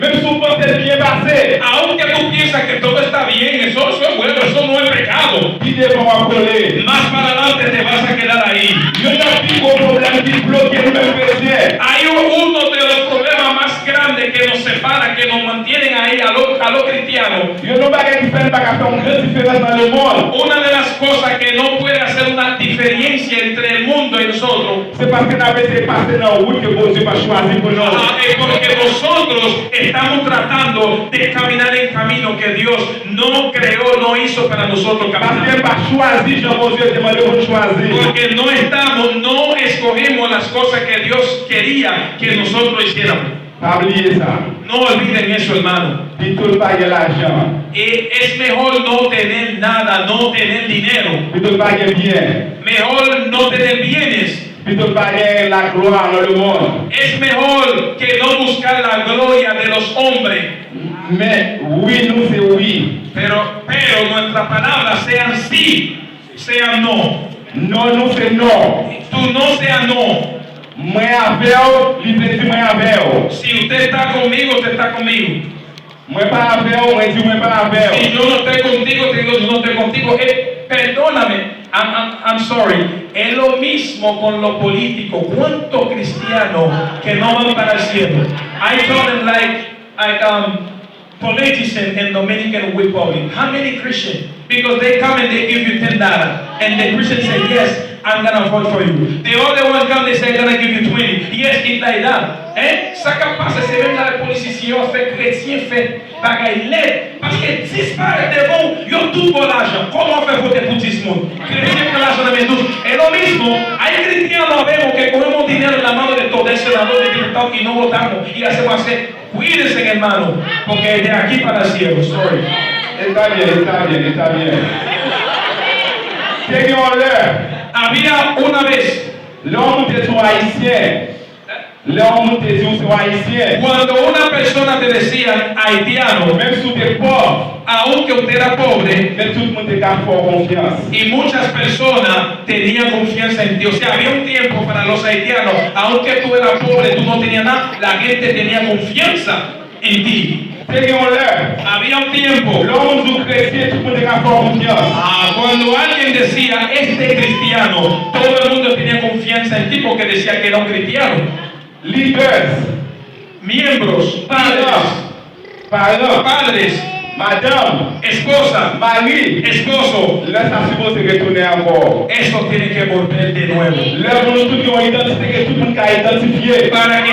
Même si vous pensez bien passé, Aunque tú piensas que todo está bien, eso es bueno, eso no es pecado. qui devant ma coller. Más para adelante te vas a quedar ahí. Il y a un plus gros problème qui bloque nous-mêmes chrétiens. Hay uno de los problemas más grandes que nos separa, que nos mantienen ahí a los cristianos. Il y a un bagage qui fait une grande différence dans le monde. Una de las cosas que no puede hacer una diferencia entre el mundo y nosotros C'est parce que nous avons été passés dans la route que bon Dieu va choisir pour nous. es porque nosotros estamos tratando de caminar en camino que Dios no creó, no hizo para nosotros Parce caminar. qu'elle va choisir, Jean bon Dieu demandé pour choisir. Porque no escogimos las cosas que Dios quería que nosotros hiciéramos. Pas oublier ça. No olviden eso, hermano. Puis tout le bagage l'argent. Es mejor no tener nada, no tener dinero. Puis tout le bagage bien. Mejor no tener bienes. Puis tout le bagage la gloire dans le monde. Es mejor que no buscar la gloria de los hombres. Mais oui, nous c'est oui. Pero nuestras palabras sean sí, sean no. Non, nous c'est non. Tu no sea no. Moi avec vous, il dit moi avec vous. Si usted está conmigo, usted está conmigo. Moi pas avec vous, moi dis moi pas avec Si vous. yo no estoy contigo, te digo yo no estoy contigo. Perdóname, I'm sorry. Es lo mismo con los políticos. ¿Cuántos cristianos que no van para el cielo? I told them like politicians in Dominican Republic. How many Christians? Because they come and they give you $10, and the Christian say yes. I'm gonna vote for you. The other one come, they say I'm gonna give you 20. Yes, it's like that. Ça capable, c'est même dans la politicien fait chrétien fait bagaille l'aide. Parce que disparaît devant, yo tout pour l'argent. Comment faire voter pour 10 monde? Chrétien pour l'argent de mes douces. Es lo mismo, hay cristianos lo vemos que cogemos dinero en la mano de todos el senador de diputados y no votamos. Y hacemos hacer, cuídense hermano, porque de aquí para el cielo, sorry. Está bien, está bien. C'est qu'on l'heure. Había una vez, L'homme était sur haïtien. L'homme était sur haïtien. cuando una persona te decía haitiano, Même si tu es pauvre, aunque usted era pobre, mais tout le monde était fort confiance. y muchas personas tenían confianza en ti. O sea, había un tiempo para los haitianos, aunque tú eras pobre, tú no tenías nada, la gente tenía confianza en ti. C'est qu'on l'heure. Había un tiempo L'homme du chrétien, tout le monde était fort confiance. cuando alguien decía, este cristiano, todo el mundo tenía confianza en ti porque decía que era un cristiano. Leaders, Miembros, pardon, padres, madame, esposa, mari, esposo, là ça suppose retourner encore. eso tiene que volver de nuevo. Là, pour nous tous qui ont identifié, que tout le monde a identifié. Para que